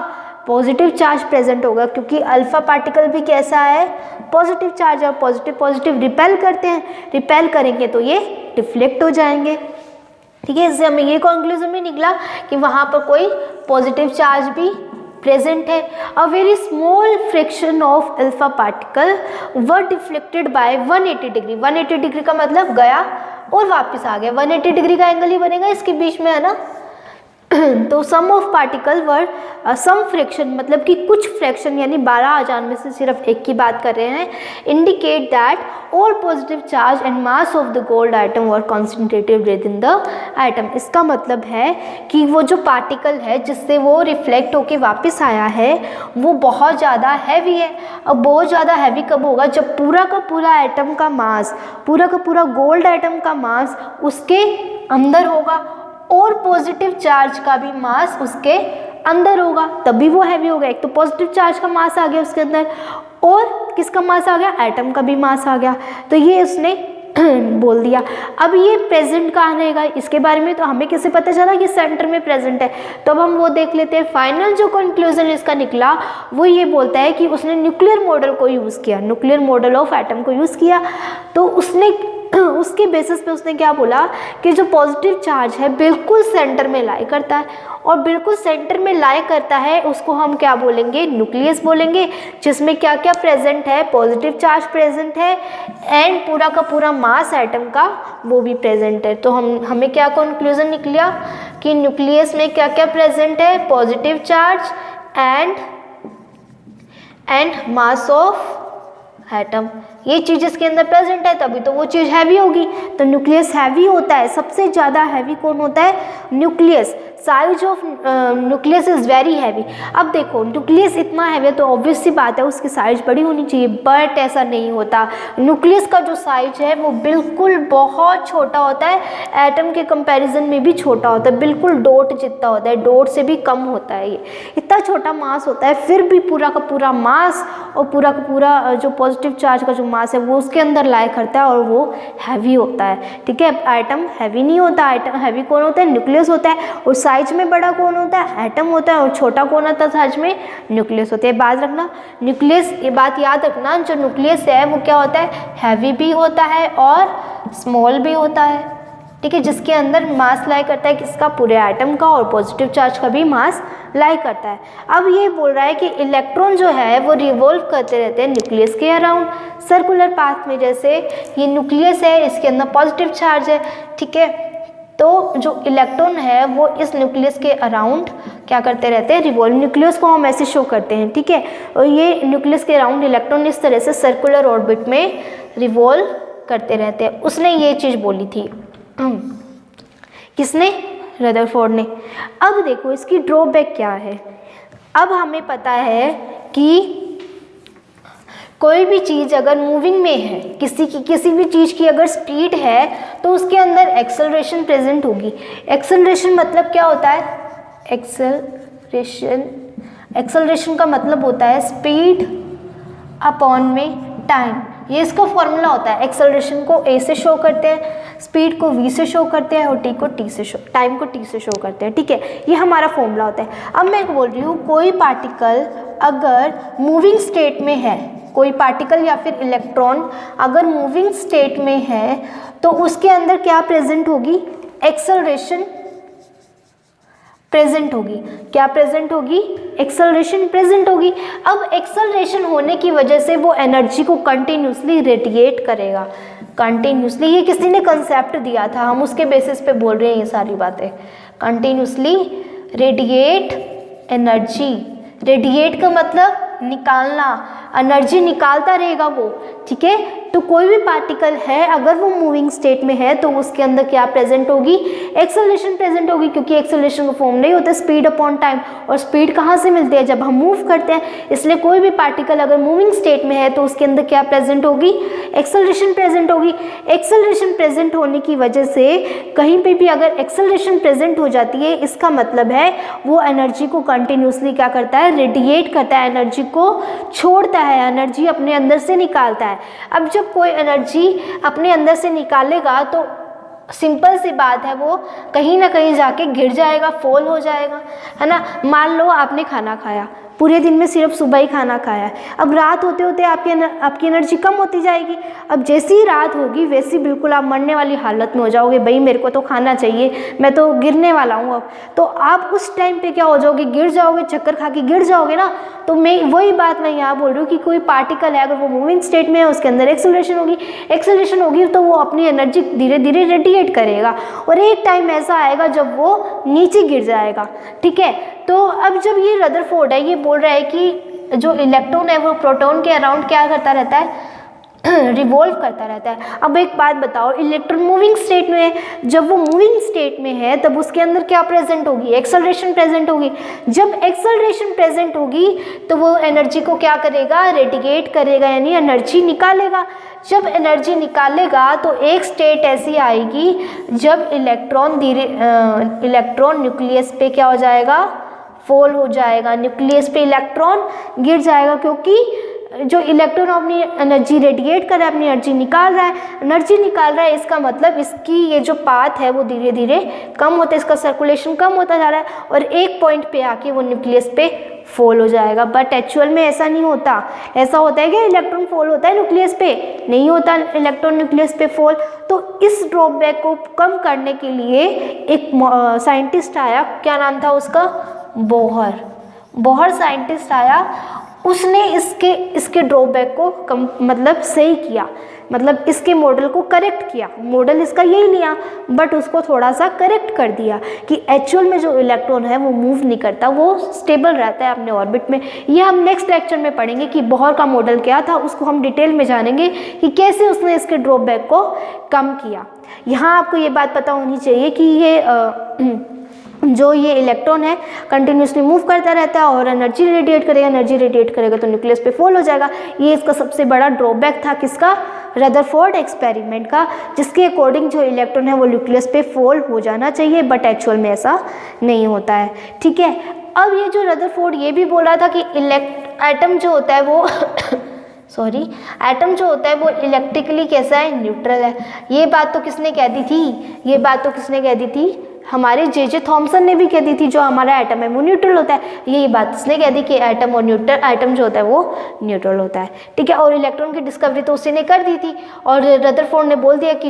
पॉजिटिव चार्ज प्रेजेंट होगा, क्योंकि अल्फा पार्टिकल भी कैसा है, पॉजिटिव चार्ज है। पॉजिटिव पॉजिटिव रिपेल करते हैं, रिपेल करेंगे तो ये डिफ्लेक्ट हो जाएंगे। ठीक है, इससे हमें ये कंक्लूजन भी निकला कि वहाँ पर कोई पॉजिटिव चार्ज भी प्रेजेंट है। A very small fraction of alpha particle were deflected bye 180 degree. 180 degree का मतलब गया और वापस आ गया। 180 डिग्री का एंगल ही बनेगा इसके बीच में, है ना। तो some of particle were some fraction, मतलब कि कुछ फ्रैक्शन, यानी 12,000 में से सिर्फ एक की बात कर रहे हैं, indicate that all positive charge and mass of the gold item were concentrated with in the item. इसका मतलब है कि वो जो पार्टिकल है जिससे वो रिफ्लेक्ट होके वापस आया है वो बहुत ज़्यादा हैवी है। अब बहुत ज़्यादा हैवी कब होगा, जब पूरा का पूरा आइटम का मास, पूरा का पूरा गोल्ड आइटम का मास उसके अंदर होगा और पॉजिटिव चार्ज का भी मास उसके अंदर होगा, तभी वो हैवी होगा। एक तो पॉजिटिव चार्ज का मास आ गया उसके अंदर, और किसका मास आ गया, एटम का भी मास आ गया। तो ये उसने बोल दिया। अब ये प्रेजेंट कहाँ रहेगा, इसके बारे में तो हमें कैसे पता चला कि सेंटर में प्रेजेंट है, तो अब हम वो देख लेते हैं। फाइनल जो कंक्लूजन इसका निकला वो ये बोलता है कि उसने न्यूक्लियर मॉडल को यूज़ किया, न्यूक्लियर मॉडल ऑफ एटम को यूज़ किया। तो उसने उसके बेसिस पे उसने क्या बोला कि जो पॉजिटिव चार्ज है बिल्कुल सेंटर में लाई करता है, और बिल्कुल सेंटर में लाई करता है उसको हम क्या बोलेंगे, न्यूक्लियस बोलेंगे, जिसमें क्या क्या प्रेजेंट है, पॉजिटिव चार्ज प्रेजेंट है एंड पूरा का पूरा मास एटम का वो भी प्रेजेंट है। तो हमें क्या कंक्लूजन निकला कि न्यूक्लियस में क्या क्या प्रेजेंट है, positive charge and mass of atom, ये चीज़ इसके अंदर प्रेजेंट है, तभी तो वो चीज़ हैवी होगी। तो न्यूक्लियस हैवी होता है, सबसे ज़्यादा हैवी कौन होता है, nucleus. Size of nucleus is very heavy. अब देखो न्यूक्लियस इतना हैवी है तो ऑब्वियस सी बात है उसकी साइज बड़ी होनी चाहिए, बट ऐसा नहीं होता। न्यूक्लियस का जो साइज है वो बिल्कुल बहुत छोटा होता है, एटम के कंपैरिजन में भी छोटा होता है, बिल्कुल डॉट जितना होता है, डॉट से भी कम होता है। ये इतना छोटा मास होता है, फिर भी पूरा का पूरा मास और पूरा का पूरा जो पॉजिटिव चार्ज का जो मास है वो उसके अंदर लाई करता है और वो हैवी होता है। ठीक है, एटम हैवी नहीं होता, एटम हैवी कौन होता है, न्यूक्लियस होता है। और साइज में बड़ा कौन होता है, एटम होता है, और छोटा कौन होता है साइज में, न्यूक्लियस होता है। बात रखना, न्यूक्लियस, ये बात याद रखना, जो न्यूक्लियस है वो क्या होता है, हैवी भी होता है और स्मॉल भी होता है। ठीक है, जिसके अंदर मास लाई करता है किसका, पूरे एटम का, और पॉजिटिव चार्ज का भी मास लाई करता है। अब ये बोल रहा है कि इलेक्ट्रॉन जो है वो रिवॉल्व करते रहते हैं न्यूक्लियस के अराउंड सर्कुलर पाथ में। जैसे ये न्यूक्लियस है, इसके अंदर पॉजिटिव चार्ज है, ठीक है, तो जो इलेक्ट्रॉन है वो इस न्यूक्लियस के अराउंड क्या करते रहते हैं, रिवॉल्व। न्यूक्लियस को हम ऐसे शो करते हैं, ठीक है, और ये न्यूक्लियस के अराउंड इलेक्ट्रॉन इस तरह से सर्कुलर ऑर्बिट में रिवॉल्व करते रहते हैं। उसने ये चीज़ बोली थी, किसने, रदरफोर्ड ने। अब देखो इसकी ड्रॉबैक क्या है। अब हमें पता है कि कोई भी चीज़ अगर मूविंग में है, किसी भी चीज़ की अगर स्पीड है तो उसके अंदर एक्सेलरेशन प्रेजेंट होगी। एक्सेलरेशन मतलब क्या होता है, एक्सेलरेशन का मतलब होता है स्पीड अपॉन में टाइम। ये इसका फॉर्मूला होता है। एक्सेलरेशन को ए से शो करते हैं, स्पीड को v से शो करते हैं, और टी को टी से शो, टाइम को t से शो करते हैं। ठीक है, ये हमारा फॉर्मूला होता है। अब मैं बोल रही हूँ कोई पार्टिकल अगर मूविंग स्टेट में है, कोई पार्टिकल या फिर इलेक्ट्रॉन अगर मूविंग स्टेट में है तो उसके अंदर क्या प्रेजेंट होगी, एक्सेलरेशन प्रेजेंट होगी। क्या प्रेजेंट होगी, एक्सेलरेशन प्रेजेंट होगी। अब एक्सेलरेशन होने की वजह से वो एनर्जी को कंटिन्यूसली रेडिएट करेगा, कंटिन्यूसली। ये किसी ने कंसेप्ट दिया था, हम उसके बेसिस पे बोल रहे हैं ये सारी बातें। कंटिन्यूसली रेडिएट एनर्जी, रेडिएट का मतलब निकालना, एनर्जी निकालता रहेगा वो। ठीक है, तो कोई भी पार्टिकल है अगर वो मूविंग स्टेट में है तो उसके अंदर क्या प्रेजेंट होगी, एक्सेलरेशन प्रेजेंट होगी, क्योंकि एक्सेलरेशन का फॉर्म नहीं होता स्पीड अपॉन टाइम, और स्पीड कहाँ से मिलती है, जब हम मूव करते हैं। इसलिए कोई भी पार्टिकल अगर मूविंग स्टेट में है तो उसके अंदर क्या प्रेजेंट होगी, एक्सेलरेशन प्रेजेंट होगी। एक्सेलरेशन प्रेजेंट होने की वजह से कहीं पर भी अगर एक्सेलरेशन प्रेजेंट हो जाती है, इसका मतलब है वो एनर्जी को कंटिन्यूसली क्या करता है, रेडिएट करता है, एनर्जी को छोड़ता है, एनर्जी अपने अंदर से निकालता है। अब जब कोई एनर्जी अपने अंदर से निकालेगा तो सिंपल सी बात है वो कहीं ना कहीं जाके गिर जाएगा, फॉल हो जाएगा, है ना। मान लो आपने खाना खाया, पूरे दिन में सिर्फ सुबह ही खाना खाया है। अब रात होते होते आपकी एनर्जी कम होती जाएगी। अब जैसी ही रात होगी वैसी बिल्कुल आप मरने वाली हालत में हो जाओगे, भाई मेरे को तो खाना चाहिए, मैं तो गिरने वाला हूँ अब। तो आप उस टाइम पे क्या हो जाओगे, गिर जाओगे, चक्कर खा के गिर जाओगे ना। तो मैं वही बात मैं यहाँ बोल रही हूँ कि कोई पार्टिकल है अगर वो मूविंग स्टेट में है, उसके अंदर एक्सेलरेशन होगी तो वो अपनी एनर्जी धीरे धीरे रेडिएट करेगा और एक टाइम ऐसा आएगा जब वो नीचे गिर जाएगा। ठीक है, तो अब जब ये रदरफोर्ड है ये बोल रहा है कि जो इलेक्ट्रॉन है वो प्रोटॉन के अराउंड क्या करता रहता है, रिवॉल्व करता रहता है। अब एक बात बताओ, इलेक्ट्रॉन मूविंग स्टेट में है, जब वो मूविंग स्टेट में है तब उसके अंदर क्या प्रेजेंट होगी, एक्सेलरेशन प्रेजेंट होगी। जब एक्सेलरेशन प्रेजेंट होगी तो वो एनर्जी को क्या करेगा, रेडिएट करेगा, यानी एनर्जी निकालेगा। जब एनर्जी निकालेगा तो एक स्टेट ऐसी आएगी जब इलेक्ट्रॉन न्यूक्लियस पे क्या हो जाएगा, फॉल हो जाएगा, न्यूक्लियस पे इलेक्ट्रॉन गिर जाएगा, क्योंकि जो इलेक्ट्रॉन अपनी एनर्जी रेडिएट कर रहा है, अपनी एनर्जी निकाल रहा है, इसका मतलब इसकी ये जो पाथ है वो धीरे धीरे कम होता है, इसका सर्कुलेशन कम होता जा रहा है और एक पॉइंट पे आके वो न्यूक्लियस पे फॉल हो जाएगा। बट एक्चुअल में ऐसा नहीं होता। ऐसा होता है कि इलेक्ट्रॉन फॉल होता है न्यूक्लियस पे, नहीं होता इलेक्ट्रॉन न्यूक्लियस पे फॉल। तो इस ड्रॉबैक को कम करने के लिए एक साइंटिस्ट आया, क्या नाम था उसका, बोहर साइंटिस्ट आया। उसने इसके ड्रॉबैक को कम मतलब सही किया, मतलब इसके मॉडल को करेक्ट किया। मॉडल इसका यही लिया बट उसको थोड़ा सा करेक्ट कर दिया कि एक्चुअल में जो इलेक्ट्रॉन है वो मूव नहीं करता, वो स्टेबल रहता है अपने ऑर्बिट में। ये हम नेक्स्ट लेक्चर में पढ़ेंगे कि बोहर का मॉडल क्या था, उसको हम डिटेल में जानेंगे कि कैसे उसने इसके ड्रॉबैक को कम किया। यहाँ आपको ये बात पता होनी चाहिए कि ये इलेक्ट्रॉन है कंटिन्यूसली मूव करता रहता है और एनर्जी रेडिएट करेगा तो न्यूक्लियस पे फॉल हो जाएगा। ये इसका सबसे बड़ा ड्रॉबैक था किसका, रदरफोर्ड एक्सपेरिमेंट का, जिसके अकॉर्डिंग जो इलेक्ट्रॉन है वो न्यूक्लियस पे फॉल हो जाना चाहिए बट एक्चुअल में ऐसा नहीं होता है। ठीक है, अब ये जो रदरफोर्ड ये भी बोला था कि एटम जो होता है वो एटम जो होता है वो इलेक्ट्रिकली कैसा है, न्यूट्रल है। ये बात तो किसने कह दी थी, हमारे जे थॉमसन ने भी कह दी थी जो हमारा एटम है वो न्यूट्रल होता है। यही बात इसने कह दी कि एटम जो होता है वो न्यूट्रल होता है। ठीक है, और इलेक्ट्रॉन की डिस्कवरी तो उसी ने कर दी थी और रदरफोर्ड ने बोल दिया कि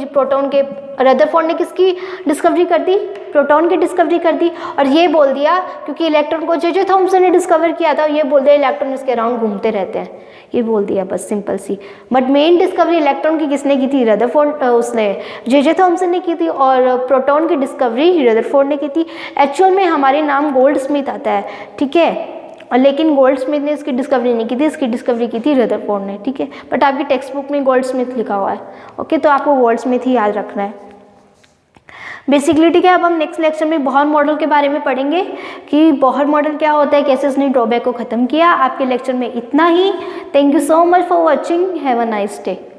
रदरफोर्ड ने किसकी डिस्कवरी कर दी, प्रोटॉन की डिस्कवरी कर दी। और ये बोल दिया क्योंकि इलेक्ट्रॉन को जे थॉमसन ने डिस्कवर किया था, ये बोल दिया इलेक्ट्रॉन इसके अराउंड घूमते रहते हैं, ये बोल दिया बस सिंपल सी। बट मेन डिस्कवरी इलेक्ट्रॉन की किसने की थी, रदरफोर्ड, उसने जे थॉमसन ने की थी और प्रोटॉन की डिस्कवरी रदरफोर्ड ने की थी। एक्चुअल में हमारे नाम गोल्डस्मिथ आता है, ठीक है, लेकिन गोल्डस्मिथ ने इसकी डिस्कवरी नहीं की थी, इसकी डिस्कवरी की थी रदरफोर्ड ने। ठीक है, बट आपकी टेक्स्ट बुक में गोल्डस्मिथ लिखा हुआ है। ओके, तो आपको गोल्डस्मिथ ही याद रखना है बेसिकली। ठीक है, अब हम नेक्स्ट लेक्चर में बोहर मॉडल के बारे में पढ़ेंगे कि बोहर मॉडल क्या होता है, कैसे उसने ड्रॉबैक को ख़त्म किया। आपके लेक्चर में इतना ही। Thank you so much for watching, have a nice day.